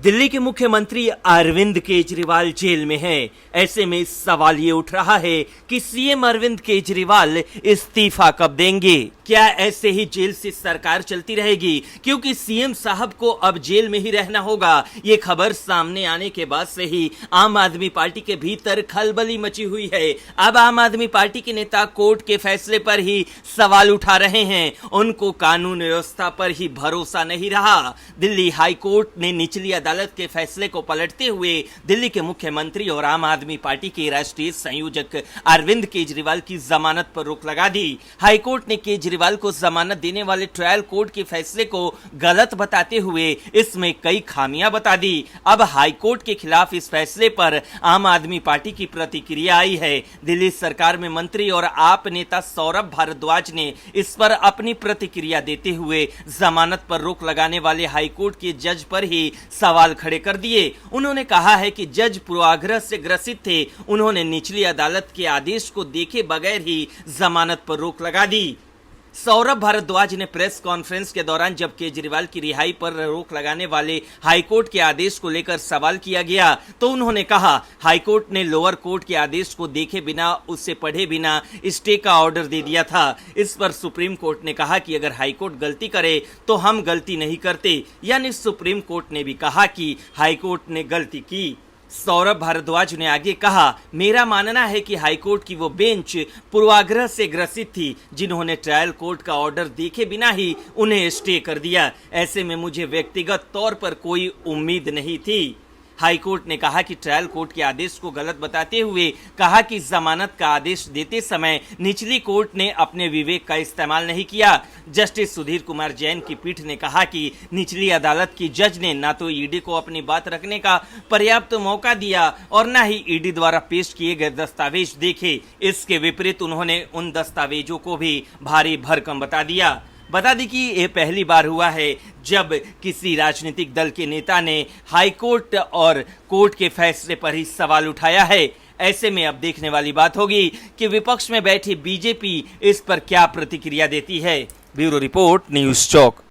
दिल्ली के मुख्यमंत्री अरविंद केजरीवाल जेल में हैं। ऐसे में सवाल ये उठ रहा है कि सीएम अरविंद केजरीवाल इस्तीफा कब देंगे। क्या ऐसे ही जेल से सरकार चलती रहेगी, क्योंकि सीएम साहब को अब जेल में ही रहना होगा। ये खबर सामने आने के बाद से ही आम आदमी पार्टी के भीतर खलबली मची हुई है। अब आम आदमी पार्टी के नेता कोर्ट के फैसले पर ही सवाल उठा रहे हैं। उनको कानून व्यवस्था पर ही भरोसा नहीं रहा। दिल्ली हाई कोर्ट ने निचली अदालत के फैसले को पलटते हुए दिल्ली के मुख्यमंत्री और आम आदमी पार्टी के राष्ट्रीय संयोजक अरविंद केजरीवाल की जमानत पर रोक लगा दी। हाईकोर्ट ने केजरीवाल को जमानत देने वाले ट्रायल कोर्ट के फैसले को गलत बताते हुए इसमें कई खामियां बता दी। अब हाईकोर्ट के खिलाफ इस फैसले पर आम आदमी पार्टी की प्रतिक्रिया आई है। दिल्ली सरकार में मंत्री और आप नेता सौरभ भारद्वाज ने इस पर अपनी प्रतिक्रिया देते हुए जमानत पर रोक लगाने वाले हाईकोर्ट के जज पर ही सवाल खड़े कर दिए। उन्होंने कहा है कि जज पूर्वाग्रह से ग्रसित थे। उन्होंने निचली अदालत के आदेश को देखे बगैर ही जमानत पर रोक लगा दी। सौरभ भारद्वाज ने प्रेस कॉन्फ्रेंस के दौरान जब केजरीवाल की रिहाई पर रोक लगाने वाले हाईकोर्ट के आदेश को लेकर सवाल किया गया तो उन्होंने कहा, हाईकोर्ट ने लोअर कोर्ट के आदेश को देखे बिना, उसे पढ़े बिना स्टे का ऑर्डर दे दिया था। इस पर सुप्रीम कोर्ट ने कहा कि अगर हाईकोर्ट गलती करे तो हम गलती नहीं करते, यानी सुप्रीम कोर्ट ने भी कहा कि हाईकोर्ट ने गलती की। सौरभ भारद्वाज ने आगे कहा, मेरा मानना है कि हाईकोर्ट की वो बेंच पूर्वाग्रह से ग्रसित थी, जिन्होंने ट्रायल कोर्ट का ऑर्डर देखे बिना ही उन्हें स्टे कर दिया। ऐसे में मुझे व्यक्तिगत तौर पर कोई उम्मीद नहीं थी। हाईकोर्ट ने कहा कि ट्रायल कोर्ट के आदेश को गलत बताते हुए कहा कि जमानत का आदेश देते समय निचली कोर्ट ने अपने विवेक का इस्तेमाल नहीं किया। जस्टिस सुधीर कुमार जैन की पीठ ने कहा कि निचली अदालत की जज ने न तो ईडी को अपनी बात रखने का पर्याप्त मौका दिया और न ही ईडी द्वारा पेश किए गए दस्तावेज देखे। इसके विपरीत उन्होंने उन दस्तावेजों को भी भारी भरकम बता दी कि ये पहली बार हुआ है जब किसी राजनीतिक दल के नेता ने हाईकोर्ट और कोर्ट के फैसले पर ही सवाल उठाया है। ऐसे में अब देखने वाली बात होगी कि विपक्ष में बैठी बीजेपी इस पर क्या प्रतिक्रिया देती है। ब्यूरो रिपोर्ट, न्यूज़ चौक।